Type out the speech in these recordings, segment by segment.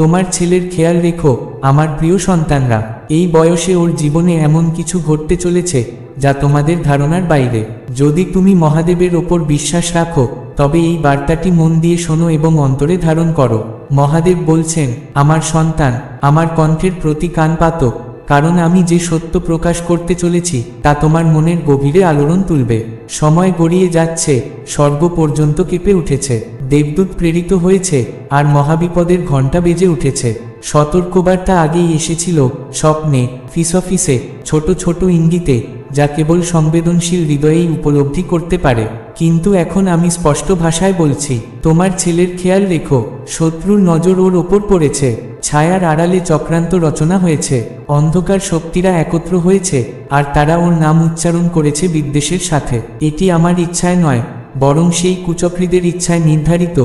তোমার ছেলের খেয়াল রেখো আমার প্রিয় সন্তানরা। এই বয়সে ওর জীবনে এমন কিছু ঘটতে চলেছে যা তোমাদের ধারণার বাইরে। যদি তুমি মহাদেবের ওপর বিশ্বাস রাখো তবে এই বার্তাটি মন দিয়ে শোনো এবং অন্তরে ধারণ করো। মহাদেব বলছেন, আমার সন্তান, আমার কণ্ঠের প্রতি কান পাতো, কারণ আমি যে সত্য প্রকাশ করতে চলেছি তা তোমার মনের গভীরে আলোড়ন তুলবে। সময় গড়িয়ে যাচ্ছে, স্বর্গ পর্যন্ত কেঁপে উঠেছে, দেবদূত প্রেরিত হয়েছে আর মহাবিপদের ঘণ্টা বেজে উঠেছে। সতর্কবার্তা আগেই এসেছিল, স্বপ্নে, ফিসফিসে, ছোট ছোট ইঙ্গিতে, যা কেবল সংবেদনশীল হৃদয়েই উপলব্ধি করতে পারে। কিন্তু এখন আমি স্পষ্ট ভাষায় বলছি, তোমার ছেলের খেয়াল রেখো, শত্রুর নজর ওর ওপর পড়েছে, ছায়ার আড়ালে চক্রান্ত রচনা হয়েছে, অন্ধকার শক্তিরা একত্র হয়েছে আর তারা ওর নাম উচ্চারণ করেছে বিদ্বেষের সাথে। এটি আমার ইচ্ছায় নয়, বরং সেই কুচক্রীদের ইচ্ছায় নির্ধারিত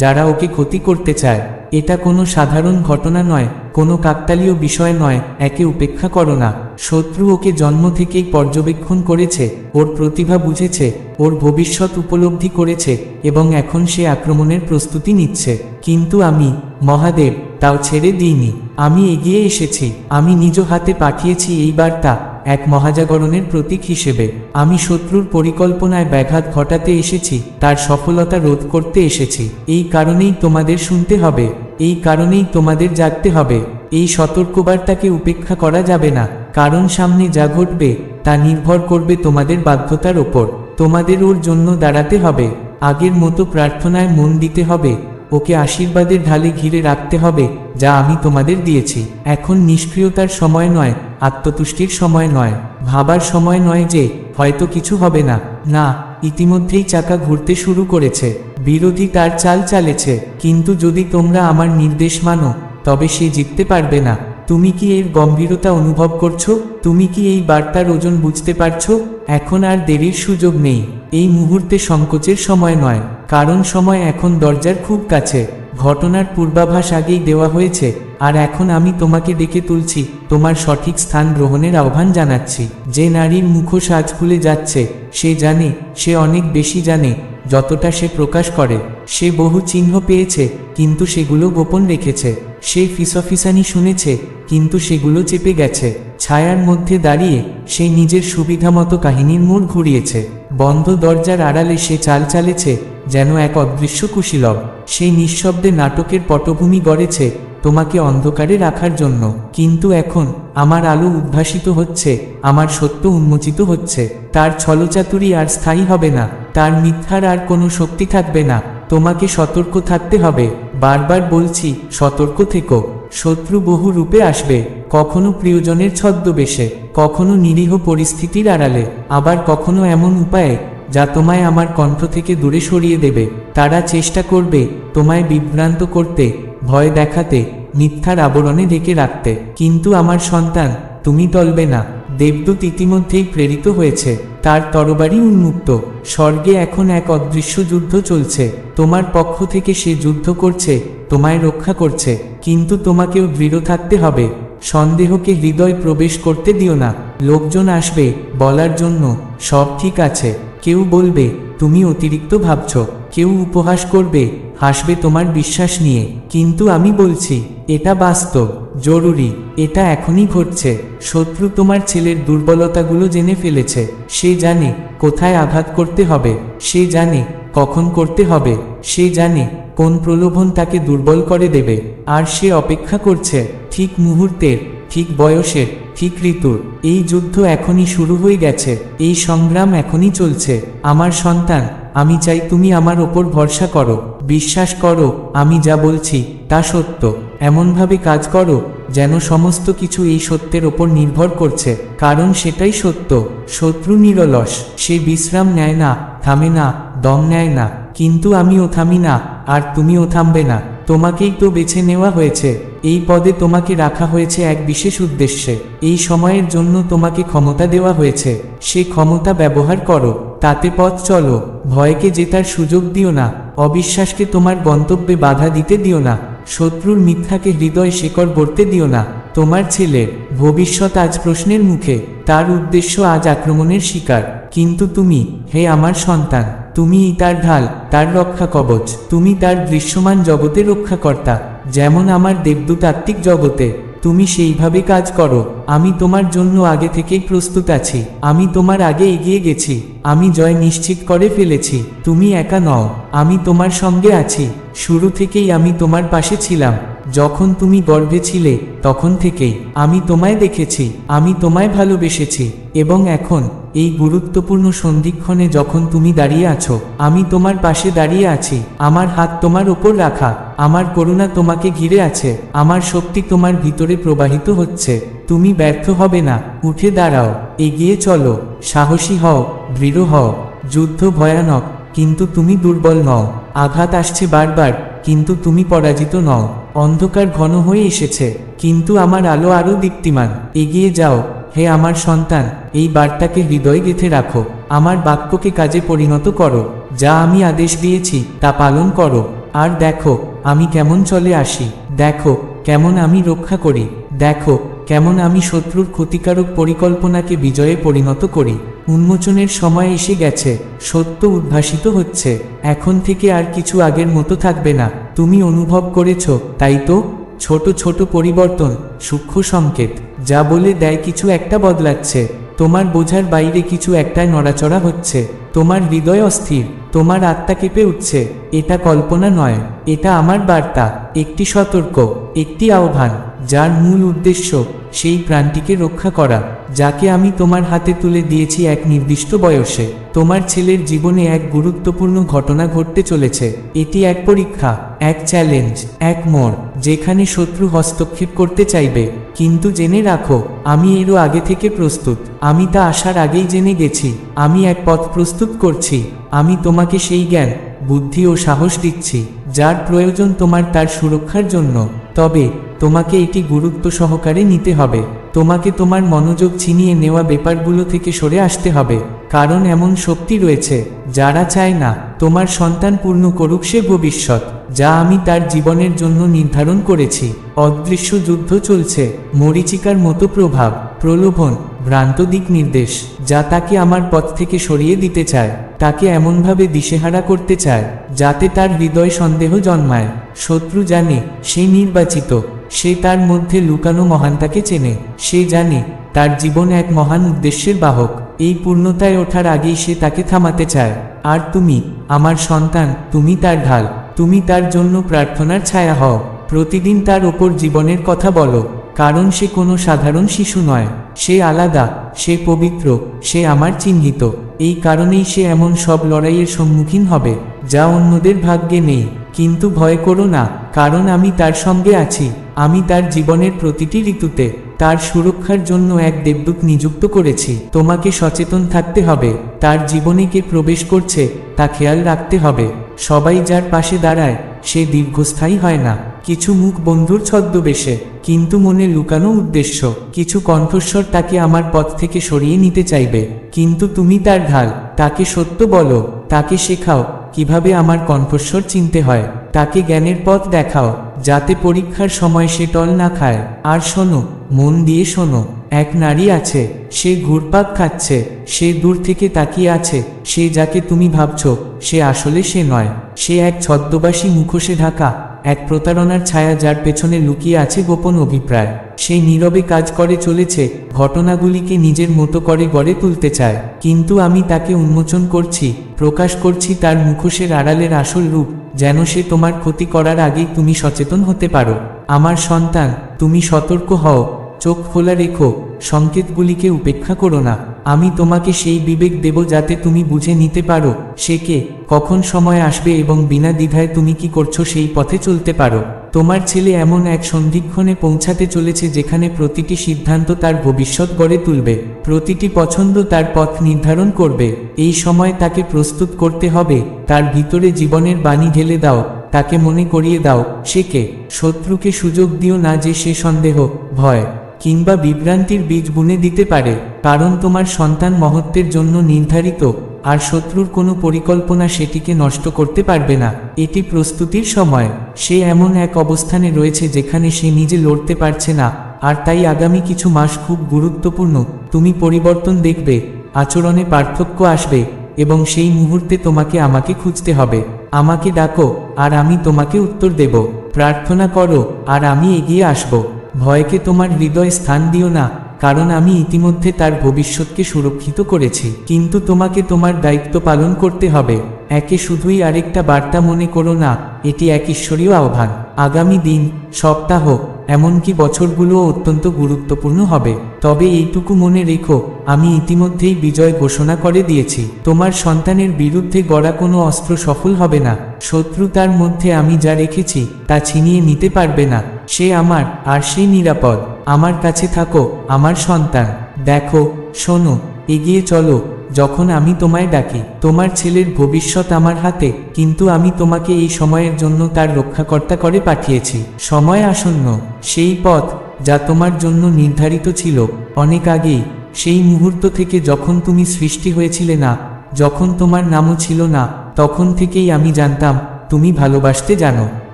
যারা ওকে ক্ষতি করতে চায়। এটা কোনো সাধারণ ঘটনা নয়, কোনো কাকতালীয় বিষয় নয়। একে উপেক্ষা করো না। শত্রু ওকে জন্ম থেকেই পর্যবেক্ষণ করেছে, ওর প্রতিভা বুঝেছে, ওর ভবিষ্যৎ উপলব্ধি করেছে এবং এখন সে আক্রমণের প্রস্তুতি নিচ্ছে। কিন্তু আমি, মহাদেব, তাও ছেড়ে দিইনি। আমি এগিয়ে এসেছি। আমি নিজ হাতে পাঠিয়েছি এই বার্তা, এক মহাজাগরণের প্রতীক হিসেবে। আমি শত্রুর পরিকল্পনায় ব্যাঘাত ঘটাতে এসেছি, তার সফলতা রোধ করতে এসেছি। এই কারণেই তোমাদের শুনতে হবে, এই কারণেই তোমাদের জাগতে হবে। এই সতর্কবার্তাকে উপেক্ষা করা যাবে না, কারণ সামনে যা ঘটবে তা নির্ভর করবে তোমাদের বাধ্যতার ওপর। তোমাদের ওর জন্য দাঁড়াতে হবে, আগের মতো প্রার্থনায় মন দিতে হবে, ওকে আশীর্বাদের ঢালে ঘিরে রাখতে হবে যা আমি তোমাদের দিয়েছি। এখন নিষ্ক্রিয়তার সময় নয়, আত্মতুষ্টির সময় নয়, ভাবার সময় নয় যে হয়তো কিছু হবে না। না, ইতিমধ্যেই চাকা ঘুরতে শুরু করেছে, বিরোধী তার চাল চালেছে, কিন্তু যদি তোমরা আমার নির্দেশ মানো তবে সে জিততে পারবে না। তুমি কি এর গম্ভীরতা অনুভব করছো? তুমি কি এই বার্তার ওজন বুঝতে পারছো? এখন আর দেরির সুযোগ নেই। এই মুহূর্তে সংকোচের সময় নয়, কারণ সময় এখন দরজার খুব কাছে। ঘটনার পূর্বাভাস আগেই দেওয়া হয়েছে আর এখন আমি তোমাকে ডেকে তুলছি, তোমার সঠিক স্থান গ্রহণের আহ্বান জানাচ্ছি। যে নারীর মুখোশ আজ খুলে যাচ্ছে সে জানে, সে অনেক বেশি জানে যতটা সে প্রকাশ করে। সে বহু চিহ্ন পেয়েছে কিন্তু সেগুলো গোপন রেখেছে। সে ফিসফিসানি শুনেছে কিন্তু সেগুলো চেপে গেছে। ছায়ার মধ্যে দাঁড়িয়ে সে নিজের সুবিধামতো কাহিনীর মোড় ঘুরিয়েছে। বন্ধ দরজার আড়ালে সে চাল চালেছে যেন এক অদৃশ্য কুশীলব। সেই নিঃশব্দে নাটকের পটভূমি গড়েছে তোমাকে অন্ধকারে রাখার জন্য। কিন্তু এখন আমার আলো উদ্ভাসিত হচ্ছে, আমার সত্য উন্মোচিত হচ্ছে। তার ছলচাতুরি আর স্থায়ী হবে না, তার মিথ্যার আর কোনো শক্তি থাকবে না। তোমাকে সতর্ক থাকতে হবে, বারবার বলছি, সতর্ক থেকো। শত্রু বহু রূপে আসবে, কখনো প্রিয়জনের ছদ্মবেশে, কখনো নিরীহ পরিস্থিতির আড়ালে, আবার কখনো এমন উপায়ে যা তোমায় আমার কণ্ঠ থেকে দূরে সরিয়ে দেবে। তারা চেষ্টা করবে তোমায় বিভ্রান্ত করতে, ভয় দেখাতে, মিথ্যার আবরণে ঢেকে রাখতে। কিন্তু আমার সন্তান, তুমি টলবে না। দেবদূত ইতিমধ্যেই প্রেরিত হয়েছে, তার তরবারি উন্মুক্ত। স্বর্গে এখন এক অদৃশ্য যুদ্ধ চলছে। তোমার পক্ষ থেকে সে যুদ্ধ করছে, তোমায় রক্ষা করছে। কিন্তু তোমাকেও দৃঢ় থাকতে হবে। সন্দেহকে হৃদয় প্রবেশ করতে দিও না। লোকজন আসবে বলার জন্য সব ঠিক আছে। কেউ বলবে তুমি অতিরিক্ত ভাবছ, কেউ উপহাস করবে, হাসবে তোমার বিশ্বাস নিয়ে। কিন্তু আমি বলছি, এটা বাস্তব, জরুরি, এটা এখনই ঘটছে। শত্রু তোমার ছেলের দুর্বলতাগুলো জেনে ফেলেছে। সে জানে কোথায় আঘাত করতে হবে, সে জানে কখন করতে হবে, সে জানে কোন প্রলোভন তাকে দুর্বল করে দেবে। আর সে অপেক্ষা করছে ঠিক মুহূর্তের, ঠিক বয়সের, ঠিক ঋতুর। এই যুদ্ধ এখনই শুরু হয়ে গেছে, এই সংগ্রাম এখনই চলছে। আমার সন্তান, আমি চাই তুমি আমার ওপর ভরসা করো, বিশ্বাস করো আমি যা বলছি তা সত্য। এমনভাবে কাজ করো যেন সমস্ত কিছু এই সত্যের ওপর নির্ভর করছে, কারণ সেটাই সত্য। শত্রু নিরলস, সে বিশ্রাম নেয় না, থামে না, দম নেয় না। কিন্তু আমিও থামি না, আর তুমিও থামবে না। তোমাকেই তো বেছে নেওয়া হয়েছে, এই পদে তোমাকে রাখা হয়েছে এক বিশেষ উদ্দেশ্যে। এই সময়ের জন্য তোমাকে ক্ষমতা দেওয়া হয়েছে, সে ক্ষমতা ব্যবহার করো, তাতে পথ চলো। ভয়কে জেতার সুযোগ দিও না, অবিশ্বাসকে তোমার গন্তব্যে বাধা দিতে দিও না, শত্রুর মিথ্যাকে হৃদয় শেকড় গড়তে দিও না। তোমার ছেলের ভবিষ্যৎ আজ প্রশ্নের মুখে, তার উদ্দেশ্য আজ আক্রমণের শিকার। কিন্তু তুমি, হে আমার সন্তান, তুমিই তার ঢাল, তার রক্ষা কবচ। তুমি তার দৃশ্যমান জগতের রক্ষাকর্তা। যেমন আমার দেবদূতাত্ত্বিক জগতে। তুমি সেইভাবে কাজ করো। আমি তোমার জন্য আগে থেকেই প্রস্তুত আছি। আমি তোমার আগে এগিয়ে গেছি। আমি জয় নিশ্চিত করে ফেলেছি। তুমি একা নও, আমি তোমার সঙ্গে আছি। শুরু থেকেই আমি তোমার পাশে ছিলাম। যখন তুমি গর্ভে ছিলে তখন থেকেই আমি তোমায় দেখেছি, আমি তোমায় ভালোবেসেছি। এবং এখন এই গুরুত্বপূর্ণ সন্ধিক্ষণে যখন তুমি দাঁড়িয়ে আছো, আমি তোমার পাশে দাঁড়িয়ে আছি। আমার হাত তোমার ওপর রাখা, আমার করুণা তোমাকে ঘিরে আছে, আমার শক্তি তোমার ভিতরে প্রবাহিত হচ্ছে। তুমি ব্যর্থ হবে না। উঠে দাঁড়াও, এগিয়ে চলো, সাহসী হও, দৃঢ় হও। যুদ্ধ ভয়ানক, কিন্তু তুমি দুর্বল নও। আঘাত আসছে বারবার, কিন্তু তুমি পরাজিত নও। অন্ধকার ঘন হয়ে এসেছে, কিন্তু আমার আলো আরও দীপ্তিমান। এগিয়ে যাও হে আমার সন্তান, এই বার্তাকে হৃদয়ে গেঁথে রাখো। আমার বাক্যকে কাজে পরিণত করো। যা আমি আদেশ দিয়েছি তা পালন করো। আর দেখো আমি কেমন চলে আসি। দেখো কেমন আমি রক্ষা করি। দেখো কেমন আমি শত্রুর ক্ষতিকারক পরিকল্পনাকে বিজয়ে পরিণত করি। উন্মোচনের সময় এসে গেছে, সত্য উদ্ভাসিত হচ্ছে। এখন থেকে আর কিছু আগের মতো থাকবে না। তুমি অনুভব করেছ, তাই তো? ছোট ছোট পরিবর্তন, সূক্ষ্ম সংকেত, যা বলে দেয় কিছু একটা বদলাচ্ছে। তোমার বোঝার বাইরে কিছু একটাই নড়াচড়া হচ্ছে। তোমার হৃদয় অস্থির, তোমার আত্মা কেঁপে উঠছে। এটা কল্পনা নয়, এটা আমার বার্তা। একটি সতর্ক, একটি আহ্বান, যার মূল উদ্দেশ্য সেই প্রাণটিকে রক্ষা করা, যাকে আমি তোমার হাতে তুলে দিয়েছি এক নির্দিষ্ট বয়সে। তোমার ছেলের জীবনে এক গুরুত্বপূর্ণ ঘটনা ঘটতে চলেছে। এটি এক পরীক্ষা, এক চ্যালেঞ্জ, এক মোড়, যেখানে শত্রু হস্তক্ষেপ করতে চাইবে। কিন্তু জেনে রাখো, আমি এরও আগে থেকে প্রস্তুত। আমি তা আসার আগেই জেনে গেছি। আমি এক পথ প্রস্তুত করছি। আমি তোমাকে সেই জ্ঞান, বুদ্ধি ও সাহস দিচ্ছি যার প্রয়োজন তোমার তার সুরক্ষার জন্য। তবে তোমাকে এটি গুরুত্ব সহকারে নিতে হবে। তোমাকে তোমার মনোযোগ ছিনিয়ে নেওয়া ব্যাপারগুলো থেকে সরে আসতে হবে। কারণ এমন শক্তি রয়েছে যারা চায় না তোমার সন্তান পূর্ণ করুক সে ভবিষ্যৎ, যা আমি তার জীবনের জন্য নির্ধারণ করেছি। অদৃশ্য যুদ্ধ চলছে, মরীচিকার মতো প্রভাব, প্রলোভন, ভ্রান্ত দিক নির্দেশ, যা তাকে আমার পথ থেকে সরিয়ে দিতে চায়। তাকে এমনভাবে দিশেহারা করতে চায় যাতে তার হৃদয় সন্দেহ জন্মায়। শত্রু জানে সে নির্বাচিত, সে তার মধ্যে লুকানো মহানতাকে চেনে। সে জানে তার জীবন এক মহান উদ্দেশ্যের বাহক। এই পূর্ণতায় ওঠার আগেই সে তাকে থামাতে চায়। আর তুমি আমার সন্তান, তুমি তার ঢাল। তুমি তার জন্য প্রার্থনার ছায়া হও। প্রতিদিন তার ওপর জীবনের কথা বলো, কারণ সে কোনো সাধারণ শিশু নয়। সে আলাদা, সে পবিত্র, সে আমার চিহ্নিত। এই কারণেই সে এমন সব লড়াইয়ের সম্মুখীন হবে যা অন্যদের ভাগ্যে নেই। কিন্তু ভয় করো না, কারণ আমি তার সঙ্গে আছি। আমি তার জীবনের প্রতিটি ঋতুতে তার সুরক্ষার জন্য এক দেবদূত নিযুক্ত করেছি। তোমাকে সচেতন থাকতে হবে। তার জীবনে কে প্রবেশ করছে তা খেয়াল রাখতে হবে। সবাই যার পাশে দাঁড়ায় সে দীর্ঘস্থায়ী হয় না। কিছু মুখ বন্ধুর ছদ্মবেশে, কিন্তু মনে লুকানো উদ্দেশ্য। কিছু কণ্ঠস্বর তাকে আমার পথ থেকে সরিয়ে নিতে চাইবে, কিন্তু তুমি তার ঢাল। তাকে সত্য বলো, তাকে শেখাও কিভাবে আমার কণ্ঠস্বর চিনতে হয়। তাকে জ্ঞানের পথ দেখাও, যাতে পরীক্ষার সময় সে টল না খায়। আর শোনো, মন দিয়ে শোনো, এক নারী আছে, সে ঘুরপাক খাচ্ছে, সে দূর থেকে তাকিয়ে আছে। সে যাকে তুমি ভাবছ সে আসলে সে নয়। সে এক ছদ্মবেশী মুখোশে ঢাকা, এক প্রতারণার ছায়া যার পেছনে লুকিয়ে আছে গোপন অভিপ্রায়। সে নীরবে কাজ করে চলেছে, ঘটনাগুলিকে নিজের মতো করে গড়ে তুলতে চায়। কিন্তু আমি তাকে উন্মোচন করছি, প্রকাশ করছি তার মুখোশের আড়ালের আসল রূপ, যেন সে তোমার ক্ষতি করার আগেই তুমি সচেতন হতে পারো। আমার সন্তান, তুমি সতর্ক হও, চোখ খোলা রেখো, সংকেতগুলিকে উপেক্ষা করো না। আমি তোমাকে সেই বিবেক দেব যাতে তুমি বুঝে নিতে পারো সে কে, কখন সময় আসবে এবং বিনা দ্বিধায় তুমি কি করছো সেই পথে চলতে পারো। তোমার ছেলে এমন এক সন্ধিক্ষণে পৌঁছাতে চলেছে যেখানে প্রতিটি সিদ্ধান্ত তার ভবিষ্যৎ গড়ে তুলবে, প্রতিটি পছন্দ তার পথ নির্ধারণ করবে। এই সময় তাকে প্রস্তুত করতে হবে। তার ভিতরে জীবনের বাণী ঢেলে দাও, তাকে মনে করিয়ে দাও সে কে। শত্রুকে সুযোগ দিও না যে সে সন্দেহ, ভয় কিংবা বিভ্রান্তির বীজ বুনে দিতে পারে, কারণ তোমার সন্তান মহত্বের জন্য নির্ধারিত, আর শত্রুর কোনো পরিকল্পনা সেটিকে নষ্ট করতে পারবে না। এটি প্রস্তুতির সময়। সে এমন এক অবস্থানে রয়েছে যেখানে সে নিজে লড়তে পারছে না, আর তাই আগামী কিছু মাস খুব গুরুত্বপূর্ণ। তুমি পরিবর্তন দেখবে, আচরণে পার্থক্য আসবে, এবং সেই মুহূর্তে তোমাকে আমাকে খুঁজতে হবে। আমাকে ডাকো আর আমি তোমাকে উত্তর দেব। প্রার্থনা করো, আর আমি এগিয়ে আসব। ভয়কে তোমার হৃদয়ে স্থান দিও না, কারণ আমি ইতিমধ্যে তার ভবিষ্যৎকে সুরক্ষিত করেছি। কিন্তু তোমাকে তোমার দায়িত্ব পালন করতে হবে। একে শুধুই আরেকটা বার্তা মনে করো না, এটি এক ঈশ্বরীয় আহ্বান। আগামী দিন, সপ্তাহ, এমনকি বছরগুলোও অত্যন্ত গুরুত্বপূর্ণ হবে। তবে এইটুকু মনে রেখো, আমি ইতিমধ্যেই বিজয় ঘোষণা করে দিয়েছি। তোমার সন্তানের বিরুদ্ধে গড়া কোনো অস্ত্র সফল হবে না। শত্রুতার মধ্যে আমি যা রেখেছি তা ছিনিয়ে নিতে পারবে না। সে আমার, আর সে নিরাপদ। আমার কাছে থাকো, আমার সন্তান। দেখো, শোনো, এগিয়ে চলো যখন আমি তোমায় ডাকি। তোমার ছেলের ভবিষ্যৎ আমার হাতে, কিন্তু আমি তোমাকে এই সময়ের জন্য তার রক্ষাকর্তা করে পাঠিয়েছি। সময় আসন্ন। সেই পথ যা তোমার জন্য নির্ধারিত ছিল অনেক আগেই, সেই মুহূর্ত থেকে যখন তুমি সৃষ্টি হয়েছিলে না, যখন তোমার নামও ছিল না, তখন থেকেই আমি জানতাম তুমি ভালোবাসতে জানো।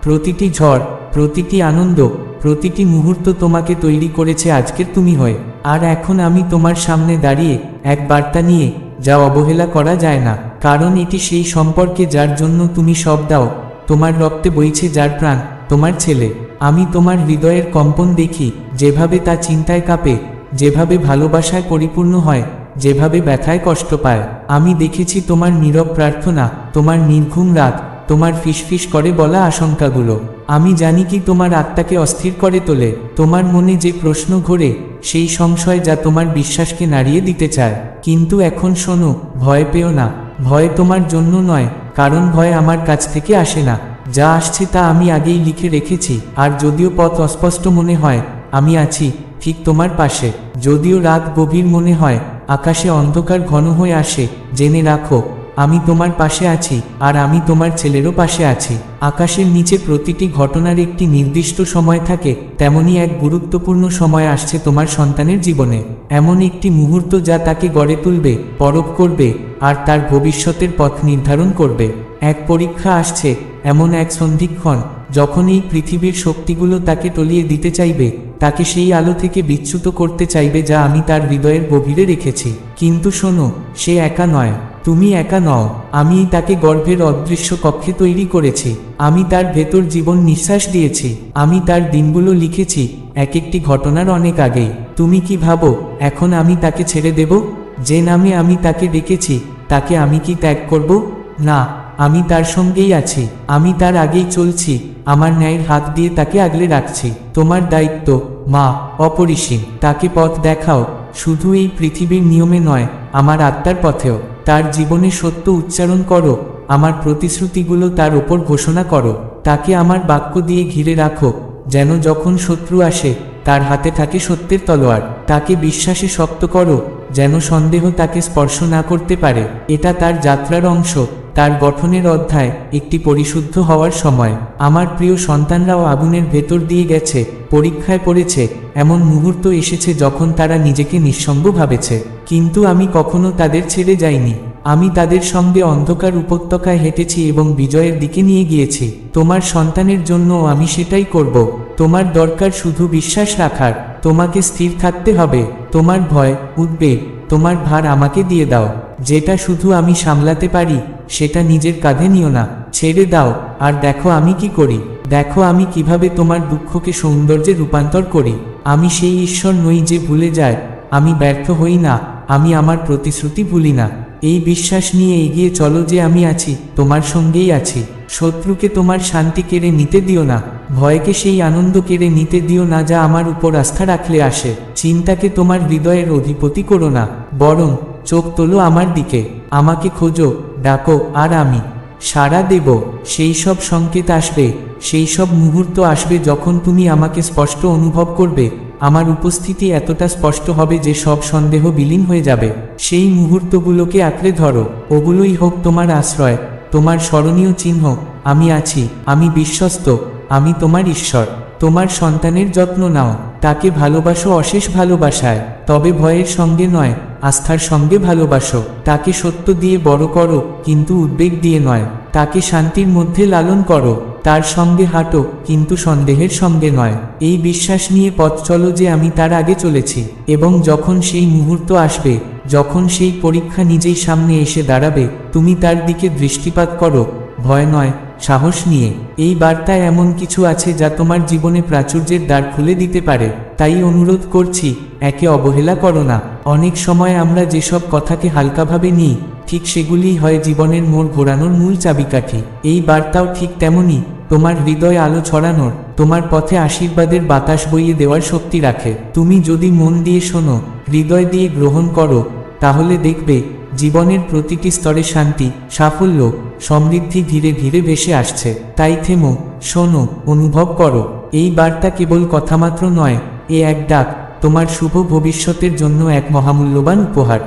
প্রতিটি ঝড়, প্রতিটি আনন্দ, প্রতিটি মুহূর্ত তোমাকে তৈরি করেছে আজকের তুমি হয়ে। আর এখন আমি তোমার সামনে দাঁড়িয়ে এক বার্তা নিয়ে, যা অবহেলা করা যায় না। কারণ এটি সেই সম্পর্কে যার জন্য তুমি সব দাও। তোমার রক্তে বইছে যার প্রাণ, তোমার ছেলে। আমি তোমার হৃদয়ের কম্পন দেখি, যেভাবে তা চিন্তায় কাঁপে, যেভাবে ভালোবাসায় পরিপূর্ণ হয়, যেভাবে ব্যথায় কষ্ট পায়। আমি দেখেছি তোমার নীরব প্রার্থনা, তোমার নির্ঘুম রাত, তোমার ফিসফিস করে বলা আশঙ্কাগুলো। আমি জানি কি তোমার আত্মাকে অস্থির করে তোলে। তোমার মনে যে প্রশ্ন ঘোরে, সেই সংশয় যা তোমার বিশ্বাসকে নাড়িয়ে দিতে চায়। কিন্তু এখন শোনো, ভয় পেও না। ভয় তোমার জন্য নয়, কারণ ভয় আমার কাছ থেকে আসে না। যা আসছে তা আমি আগেই লিখে রেখেছি। আর যদিও পথ অস্পষ্ট মনে হয়, আমি আছি ঠিক তোমার পাশে। যদিও রাত গভীর মনে হয়, আকাশে অন্ধকার ঘন হয়ে আসে, জেনে রাখো আমি তোমার পাশে আছি, আর আমি তোমার ছেলেরও পাশে আছি। আকাশের নিচে প্রতিটি ঘটনার একটি নির্দিষ্ট সময় থাকে, তেমনি এক গুরুত্বপূর্ণ সময় আসছে তোমার সন্তানের জীবনে। এমন একটি মুহূর্ত যা তাকে গড়ে তুলবে, পরখ করবে, আর তার ভবিষ্যতের পথ নির্ধারণ করবে। এক পরীক্ষা আসছে, এমন এক সন্ধিক্ষণ যখন এই পৃথিবীর শক্তিগুলো তাকে টলিয়ে দিতে চাইবে, তাকে সেই আলো থেকে বিচ্যুত করতে চাইবে যা আমি তার হৃদয়ের গভীরে রেখেছি। কিন্তু শোনো, সে একা নয়, তুমি একা নও। আমি তাকে গর্ভের অদৃশ্য কক্ষে তৈরি করেছি। আমি তার ভেতর জীবন নিঃশ্বাস দিয়েছি। আমি তার দিনগুলো লিখেছি, এক একটি ঘটনার অনেক আগেই। তুমি কি ভাবো এখন আমি তাকে ছেড়ে দেব? যে নামে আমি তাকে ডেকেছি, তাকে আমি কি ত্যাগ করব? না, আমি তার সঙ্গেই আছি। আমি তার আগেই চলছি, আমার ন্যায়ের হাত দিয়ে তাকে আগলে রাখছি। তোমার দায়িত্ব, মা, অপরিসীম। তাকে পথ দেখাও, শুধু এই পৃথিবীর নিয়মে নয়, আমার আত্মার পথেও। তার জীবনে সত্য উচ্চারণ করো, আমার প্রতিশ্রুতিগুলো তার ওপর ঘোষণা করো। তাকে আমার বাক্য দিয়ে ঘিরে রাখো, যেন যখন শত্রু আসে তার হাতে থাকে সত্যের তলোয়ার। তাকে বিশ্বাসে শক্ত করো, যেন সন্দেহ তাকে স্পর্শ না করতে পারে। এটা তার যাত্রার অংশ, তার গঠনের অধ্যায়, একটি পরিশুদ্ধ হওয়ার সময়। আমার প্রিয় সন্তানরাও আগুনের ভেতর দিয়ে গেছে, পরীক্ষায় পড়েছে। এমন মুহূর্ত এসেছে যখন তারা নিজেকে নিঃসঙ্গ ভাবেছে, কিন্তু আমি কখনো তাদের ছেড়ে যাইনি। আমি তাদের সঙ্গে অন্ধকার উপত্যকায় হেঁটেছি এবং বিজয়ের দিকে নিয়ে গিয়েছি। তোমার সন্তানের জন্য আমি সেটাই করব। তোমার দরকার শুধু বিশ্বাস রাখার। তোমাকে স্থির থাকতে হবে। তোমার ভয়, উদ্বেগ, তোমার ভার আমাকে দিয়ে দাও। যেটা শুধু আমি সামলাতে পারি, সেটা নিজের কাঁধে নিও না। ছেড়ে দাও, আর দেখো আমি কি করি। দেখো আমি কিভাবে তোমার দুঃখকে সৌন্দর্যে রূপান্তর করি। আমি সেই ঈশ্বর নই যে ভুলে যায়। আমি ব্যর্থ হই না, আমি আমার প্রতিশ্রুতি ভুলি না। এই বিশ্বাস নিয়ে এগিয়ে চলো যে আমি আছি, তোমার সঙ্গেই আছি। শত্রুকে তোমার শান্তি কেড়ে নিতে দিও না। ভয়কে সেই আনন্দ কেড়ে নিতে দিও না যা আমার উপর আস্থা রাখলে আসে। চিন্তাকে তোমার হৃদয়ের অধিপতি করো না, বরং চোখ তোলো আমার দিকে। আমাকে খোঁজো, ডাকো, আর আমি সাড়া দেব। সেই সব সংকেত আসবে, সেই সব মুহূর্ত আসবে যখন তুমি আমাকে স্পষ্ট অনুভব করবে। আমার উপস্থিতি এতটা স্পষ্ট হবে যে সব সন্দেহ বিলীন হয়ে যাবে। সেই মুহূর্তগুলোকে আঁকড়ে ধরো। ওগুলোই হোক তোমার আশ্রয়, তোমার স্মরণীয় চিহ্ন। আমি আছি, আমি বিশ্বস্ত, আমি তোমার ঈশ্বর। তোমার সন্তানের যত্ন নাও, তাকে ভালোবাসো অশেষ ভালোবাসায়। তবে ভয়ের সঙ্গে নয়, আস্থার সঙ্গে ভালোবাসো। তাকে সত্য দিয়ে বড় করো, কিন্তু উদ্বেগ দিয়ে নয়। তাকে শান্তির মধ্যে লালন করো, তার সঙ্গে হাঁটো, কিন্তু সন্দেহের সঙ্গে নয়। এই বিশ্বাস নিয়ে পথ চলো যে আমি তার আগে চলেছি, এবং যখন সেই মুহূর্ত আসবে, যখন সেই পরীক্ষা নিজেই সামনে এসে দাঁড়াবে, তুমি তার দিকে দৃষ্টিপাত করো। ভয় নয়, সাহস নিয়ে। এই বার্তায় এমন কিছু আছে যা তোমার জীবনে প্রাচুর্যের দ্বার খুলে দিতে পারে। তাই অনুরোধ করছি, একে অবহেলা করো না। অনেক সময় আমরা যেসব কথাকে হালকাভাবে নিই, ঠিক সেগুলিই হয় জীবনের মোড় ঘোরানোর মূল চাবিকাঠি। এই বার্তাও ঠিক তেমনই, তোমার হৃদয়ে আলো ছড়ানোর, তোমার পথে আশীর্বাদের বাতাস বইয়ে দেওয়ার শক্তি রাখে। তুমি যদি মন দিয়ে শোনো, হৃদয় দিয়ে গ্রহণ করো, তাহলে দেখবে জীবনের প্রতিটি স্তরে শান্তি, সাফল্য, সমৃদ্ধি ধীরে ধীরে ভেসে আসছে। তাই থেমো, শোনো, অনুভব করো। এই বার্তা কেবল কথামাত্র নয়, এ এক ডাক, তোমার শুভ ভবিষ্যতের জন্য এক মহামূল্যবান উপহার।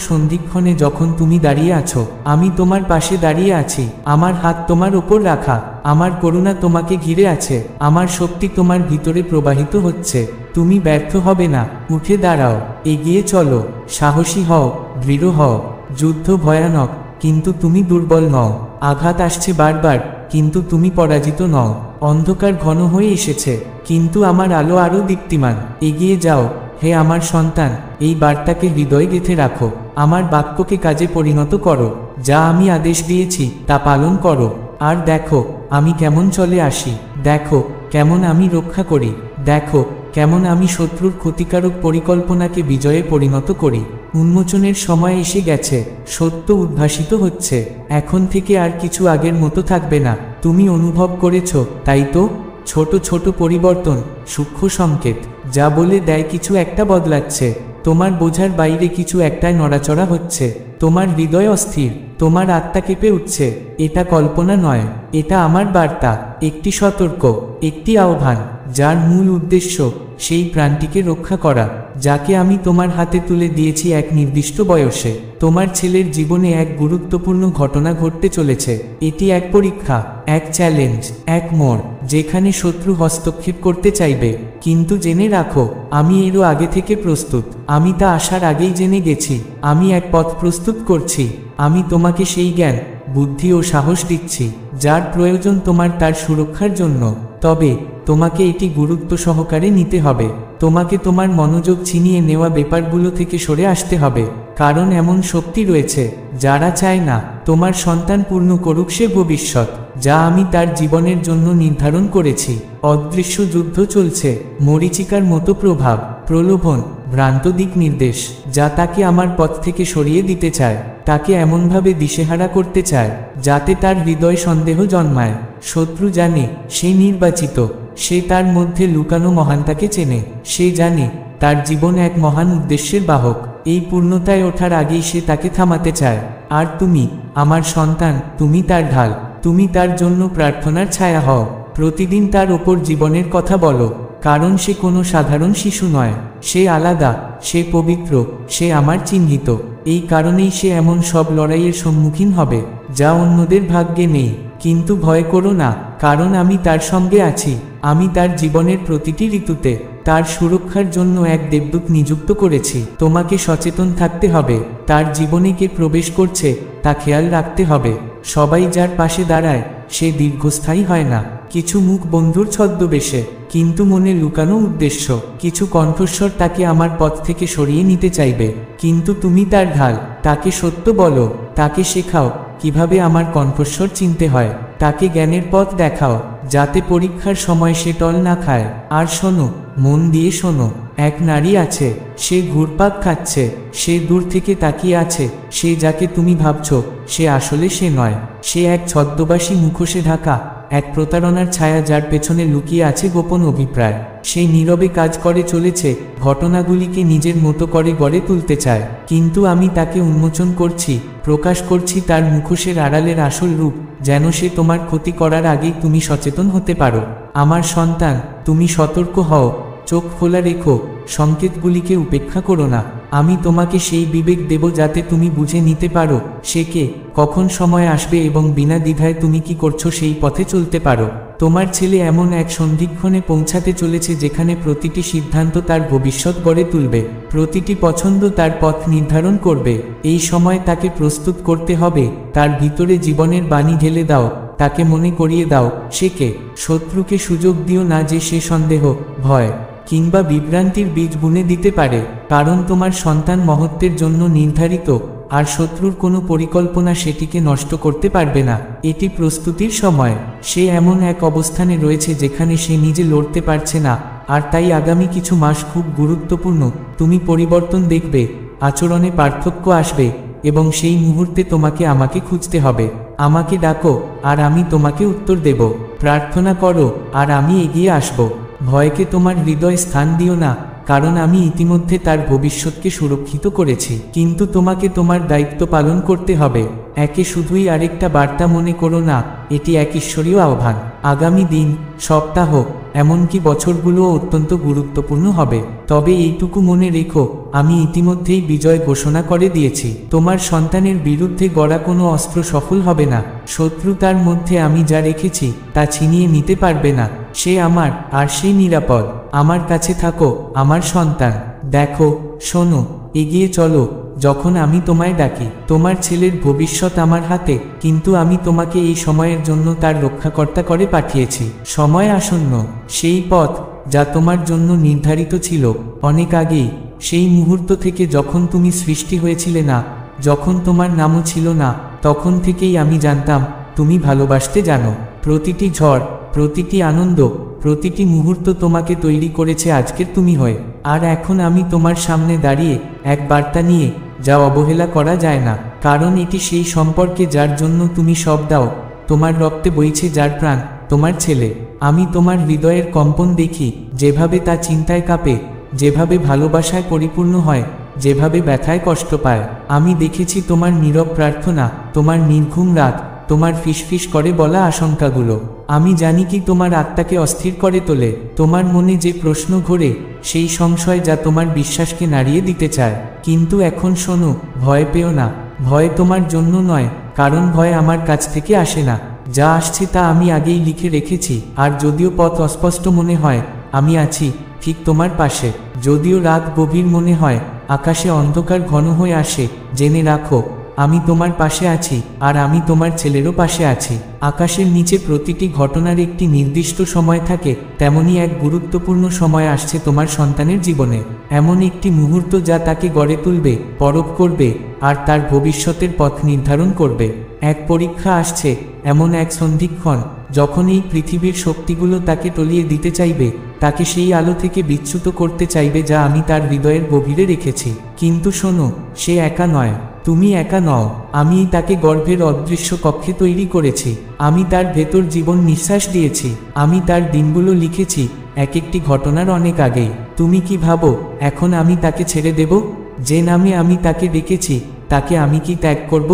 সন্ধিক্ষণে যখন তুমি দাঁড়িয়ে আছো, আমি তোমার পাশে দাঁড়িয়ে আছি। আমার হাত তোমার ওপর রাখা, আমার করুণা তোমাকে ঘিরে আছে, আমার শক্তি তোমার ভিতরে প্রবাহিত হচ্ছে। তুমি ব্যর্থ হবে না, উঠে দাঁড়াও, এগিয়ে চলো, সাহসী হও, দৃঢ় হও। যুদ্ধ ভয়ানক, কিন্তু তুমি দুর্বল নও। আঘাত আসছে বারবার, কিন্তু তুমি পরাজিত নও। অন্ধকার ঘন হয়ে এসেছে, কিন্তু আমার আলো আরও দীপ্তিমান। এগিয়ে যাও, হে আমার সন্তান। এই বার্তাকে হৃদয়ে গেঁথে রাখো, আমার বাক্যকে কাজে পরিণত করো। যা আমি আদেশ দিয়েছি তা পালন করো। আর দেখো আমি কেমন চলে আসি, দেখো কেমন আমি রক্ষা করি, দেখো কেমন আমি শত্রুর ক্ষতিকারক পরিকল্পনাকে বিজয়ে পরিণত করি। উন্মোচনের সময় এসে গেছে, সত্য উদ্ভাসিত হচ্ছে। এখন থেকে আর কিছু আগের মতো থাকবে না। তুমি অনুভব করেছো, তাই তো? ছোট ছোট পরিবর্তন, সূক্ষ্ম সংকেত, যা বলে দেয় কিছু একটা বদলাচ্ছে। তোমার বোঝার বাইরে কিছু একটাই নড়াচড়া হচ্ছে। তোমার হৃদয় অস্থির, তোমার আত্মা কেঁপে উঠছে। এটা কল্পনা নয়, এটা আমার বার্তা। একটি সতর্ক, একটি আহ্বান, যার মূল উদ্দেশ্য সেই প্রাণটিকে রক্ষা করা, যাকে আমি তোমার হাতে তুলে দিয়েছি এক নির্দিষ্ট বয়সে। তোমার ছেলের জীবনে এক গুরুত্বপূর্ণ ঘটনা ঘটতে চলেছে। এটি এক পরীক্ষা, এক চ্যালেঞ্জ, এক মোড়, যেখানে শত্রু হস্তক্ষেপ করতে চাইবে। কিন্তু জেনে রাখো, আমি এরও আগে থেকে প্রস্তুত। আমি তা আসার আগেই জেনে গেছি। আমি এক পথ প্রস্তুত করছি। আমি তোমাকে সেই জ্ঞান, বুদ্ধি ও সাহস দিচ্ছি যার প্রয়োজন তোমার তার সুরক্ষার জন্য। তবে তোমাকে এটি গুরুত্ব সহকারে নিতে হবে। তোমাকে তোমার মনোযোগ ছিনিয়ে নেওয়া ব্যাপারগুলো থেকে সরে আসতে হবে, কারণ এমন শক্তি রয়েছে যারা চায় না তোমার সন্তান পূর্ণ করুক সে ভবিষ্যৎ যা আমি তার জীবনের জন্য নির্ধারণ করেছি। অদৃশ্য যুদ্ধ চলছে, মরীচিকার মতো প্রভাব, প্রলোভন, ভ্রান্ত দিক নির্দেশ, যা তাকে আমার পথ থেকে সরিয়ে দিতে চায়, তাকে এমনভাবে দিশেহারা করতে চায় যাতে তার হৃদয় সন্দেহ জন্মায়। শত্রু জানে সে নির্বাচিত, সে তার মধ্যে লুকানো মহানতাকে চেনে। সে জানে তার জীবন এক মহান উদ্দেশ্যের বাহক। এই পূর্ণতায় ওঠার আগেই সে তাকে থামাতে চায়। আর তুমি, আমার সন্তান, তুমি তার ঢাল। তুমি তার জন্য প্রার্থনার ছায়া হও। প্রতিদিন তার ওপর জীবনের কথা বলো, কারণ সে কোনো সাধারণ শিশু নয়। সে আলাদা, সে পবিত্র, সে আমার চিহ্নিত। এই কারণেই সে এমন সব লড়াইয়ের সম্মুখীন হবে যা অন্যদের ভাগ্যে নেই। কিন্তু ভয় করো না, কারণ আমি তার সঙ্গে আছি। আমি তার জীবনের প্রতিটি ঋতুতে তার সুরক্ষার জন্য এক দেবদূত নিযুক্ত করেছি। তোমাকে সচেতন থাকতে হবে, তার জীবনে কে প্রবেশ করছে তা খেয়াল রাখতে হবে। সবাই যার পাশে দাঁড়ায় সে দীর্ঘস্থায়ী হয় না। কিছু মুখ বন্ধুর ছদ্মবেশে, কিন্তু মনে লুকানো উদ্দেশ্য। কিছু কণ্ঠস্বর তাকে আমার পথ থেকে সরিয়ে নিতে চাইবে, কিন্তু তুমি তার ঢাল। তাকে সত্য বলো, তাকে শেখাও কিভাবে আমার কণ্ঠস্বর চিনতে হয়, তাকে জ্ঞানের পথ দেখাও যাতে পরীক্ষার সময় সে টল না খায়। আর শোনো, মন দিয়ে শোনো, এক নারী আছে, সে ঘুরপাক খাচ্ছে, সে দূর থেকে তাকিয়ে আছে। সে যাকে তুমি ভাবছো সে আসলে সে নয়। সে এক ছদ্মবেশী মুখোশে ঢাকা, এক প্রতারণার ছায়া যার পেছনে লুকিয়ে আছে গোপন অভিপ্রায়। সে নীরবে কাজ করে চলেছে, ঘটনাগুলিকে নিজের মতো করে গড়ে তুলতে চায়। কিন্তু আমি তাকে উন্মোচন করছি, প্রকাশ করছি তার মুখোশের আড়ালের আসল রূপ, যেন সে তোমার ক্ষতি করার আগেই তুমি সচেতন হতে পারো। আমার সন্তান, তুমি সতর্ক হও, চোখ খোলা রেখো, সংকেতগুলিকে উপেক্ষা করো না। আমি তোমাকে সেই বিবেক দেব যাতে তুমি বুঝে নিতে পারো সে কে, কখন সময় আসবে এবং বিনা দ্বিধায় তুমি কি করছো সেই পথে চলতে পারো। তোমার ছেলে এমন এক সন্ধিক্ষণে পৌঁছাতে চলেছে যেখানে প্রতিটি সিদ্ধান্ত তার ভবিষ্যৎ গড়ে তুলবে, প্রতিটি পছন্দ তার পথ নির্ধারণ করবে। এই সময় তাকে প্রস্তুত করতে হবে। তার ভিতরে জীবনের বাণী ঢেলে দাও, তাকে মনে করিয়ে দাও সে কে। শত্রুকে সুযোগ দিও না যে সে সন্দেহ, ভয় কিংবা বিভ্রান্তির বীজ বুনে দিতে পারে, কারণ তোমার সন্তান মহত্বের জন্য নির্ধারিত। আর শত্রুর কোনো পরিকল্পনা সেটিকে নষ্ট করতে পারবে না। এটি প্রস্তুতির সময়। সে এমন এক অবস্থানে রয়েছে যেখানে সে নিজে লড়তে পারছে না, আর তাই আগামী কিছু মাস খুব গুরুত্বপূর্ণ। তুমি পরিবর্তন দেখবে, আচরণে পার্থক্য আসবে, এবং সেই মুহূর্তে তোমাকে আমাকে খুঁজতে হবে। আমাকে ডাকো আর আমি তোমাকে উত্তর দেব। প্রার্থনা করো আর আমি এগিয়ে আসব। ভয়কে তোমার হৃদয়ে স্থান দিও না, কারণ আমি ইতিমধ্যে তার ভবিষ্যৎকে সুরক্ষিত করেছি। কিন্তু তোমাকে তোমার দায়িত্ব পালন করতে হবে। একে শুধুই আরেকটা বার্তা মনে করো না, এটি এক ঈশ্বরীয় আহ্বান। আগামী দিন, সপ্তাহ, এমনকি বছরগুলোও অত্যন্ত গুরুত্বপূর্ণ হবে। তবে এইটুকু মনে রেখো, আমি ইতিমধ্যেই বিজয় ঘোষণা করে দিয়েছি। তোমার সন্তানের বিরুদ্ধে গড়া কোনো অস্ত্র সফল হবে না। শত্রুতার মধ্যে আমি যা রেখেছি তা ছিনিয়ে নিতে পারবে না। সে আমার, আর সে নিরাপদ। আমার কাছে থাকো, আমার সন্তান। দেখো, শোনো, এগিয়ে চলো যখন আমি তোমায় ডাকি। তোমার ছেলের ভবিষ্যৎ আমার হাতে, কিন্তু আমি তোমাকে এই সময়ের জন্য তার রক্ষাকর্তা করে পাঠিয়েছি। সময় আসন্ন। সেই পথ যা তোমার জন্য নির্ধারিত ছিল অনেক আগেই, সেই মুহূর্ত থেকে যখন তুমি সৃষ্টি হয়েছিলে না, যখন তোমার নামও ছিল না, তখন থেকেই আমি জানতাম তুমি ভালোবাসতে জানো। প্রতিটি ঝড়, প্রতিটি আনন্দ, প্রতিটি মুহূর্ত তোমাকে তৈরি করেছে আজকের তুমি হয়ে। আর এখন আমি তোমার সামনে দাঁড়িয়ে এক বার্তা নিয়ে, যা অবহেলা করা যায় না, কারণ এটি সেই সম্পর্কে যার জন্য তুমি সব দাও। তোমার রক্তে বইছে যার প্রাণ, তোমার ছেলে। আমি তোমার হৃদয়ের কম্পন দেখি, যেভাবে তা চিন্তায় কাঁপে, যেভাবে ভালোবাসায় পরিপূর্ণ হয়, যেভাবে ব্যথায় কষ্ট পায়। আমি দেখেছি তোমার নীরব প্রার্থনা, তোমার নির্ঘুম রাত, তোমার ফিসফিস করে বলা আশঙ্কাগুলো। আমি জানি কি তোমার আত্মাকে অস্থির করে তোলে। তোমার মনে যে প্রশ্ন ঘোরে, সেই সংশয় যা তোমার বিশ্বাসকে নাড়িয়ে দিতে চায়। কিন্তু এখন শোনো, ভয় পেও না। ভয় তোমার জন্য নয়, কারণ ভয় আমার কাছ থেকে আসে না। যা আসছে তা আমি আগেই লিখে রেখেছি। আর যদিও পথ অস্পষ্ট মনে হয়, আমি আছি ঠিক তোমার পাশে। যদিও রাত গভীর মনে হয়, আকাশে অন্ধকার ঘন হয়ে আসে, জেনে রাখো আমি তোমার পাশে আছি, আর আমি তোমার ছেলেরও পাশে আছি। আকাশের নিচে প্রতিটি ঘটনার একটি নির্দিষ্ট সময় থাকে, তেমনি এক গুরুত্বপূর্ণ সময় আসছে তোমার সন্তানের জীবনে। এমন একটি মুহূর্ত যা তাকে গড়ে তুলবে, পরখ করবে, আর তার ভবিষ্যতের পথ নির্ধারণ করবে। এক পরীক্ষা আসছে, এমন এক সন্ধিক্ষণ যখন এই পৃথিবীর শক্তিগুলো তাকে টলিয়ে দিতে চাইবে, তাকে সেই আলো থেকে বিচ্যুত করতে চাইবে যা আমি তার হৃদয়ের গভীরে রেখেছি। কিন্তু শোনো, সে একা নয়, তুমি একা নও। আমি তাকে গর্ভের অদৃশ্য কক্ষে তৈরি করেছি। আমি তার ভেতর জীবন নিঃশ্বাস দিয়েছি। আমি তার দিনগুলো লিখেছি, এক একটি ঘটনার অনেক আগেই। তুমি কি ভাবো এখন আমি তাকে ছেড়ে দেব? যে নামে আমি তাকে ডেকেছি, তাকে আমি কি ত্যাগ করব?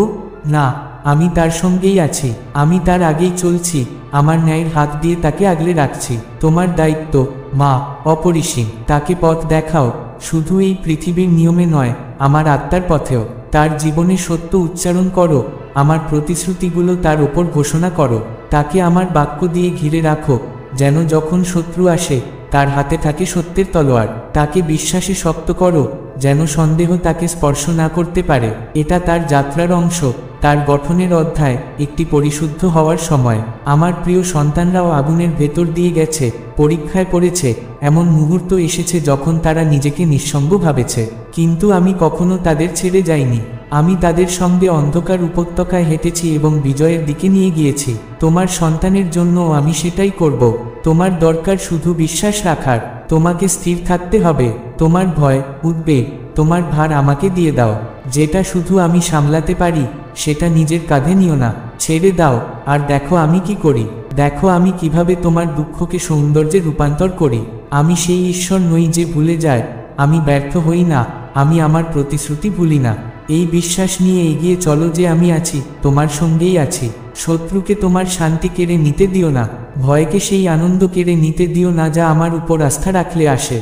না, আমি তার সঙ্গেই আছি। আমি তার আগেই চলছি, আমার ন্যায়ের হাত দিয়ে তাকে আগলে রাখছি। তোমার দায়িত্ব, মা, অপরিসীম। তাকে পথ দেখাও, শুধু এই পৃথিবীর নিয়মে নয়, আমার আত্মার পথেও। তার জীবনে সত্য উচ্চারণ করো, আমার প্রতিশ্রুতিগুলো তার ওপর ঘোষণা করো। তাকে আমার বাক্য দিয়ে ঘিরে রাখো, যেন যখন শত্রু আসে তার হাতে থাকে সত্যের তলোয়ার। তাকে বিশ্বাসে শক্ত করো, যেন সন্দেহ তাকে স্পর্শ না করতে পারে। এটা তার যাত্রার অংশ, তার গঠনের অধ্যায়, একটি পরিশুদ্ধ হওয়ার সময়। আমার প্রিয় সন্তানরাও আগুনের ভেতর দিয়ে গেছে, পরীক্ষায় পড়েছে। এমন মুহূর্ত এসেছে যখন তারা নিজেকে নিঃসঙ্গ ভাবেছে, কিন্তু আমি কখনো তাদের ছেড়ে যাইনি। আমি তাদের সঙ্গে অন্ধকার উপত্যকায় হেঁটেছি এবং বিজয়ের দিকে নিয়ে গিয়েছি। তোমার সন্তানের জন্য আমি সেটাই করব। তোমার দরকার শুধু বিশ্বাস রাখার। তোমাকে স্থির থাকতে হবে। তোমার ভয়, উদ্বেগ, তোমার ভার আমাকে দিয়ে দাও। যেটা শুধু আমি সামলাতে পারি, সেটা নিজের কাঁধে নিও না। ছেড়ে দাও, আর দেখো আমি কি করি। দেখো আমি কিভাবে তোমার দুঃখকে সৌন্দর্যে রূপান্তর করি। আমি সেই ঈশ্বর নই যে ভুলে যায়। আমি ব্যর্থ হই না, আমি আমার প্রতিশ্রুতি ভুলি না। এই বিশ্বাস নিয়ে এগিয়ে চলো যে আমি আছি, তোমার সঙ্গেই আছি। শত্রুকে তোমার শান্তি কেড়ে নিতে দিও না। ভয়কে সেই আনন্দ কেড়ে নিতে দিও না যা আমার উপর আস্থা রাখলে আসে।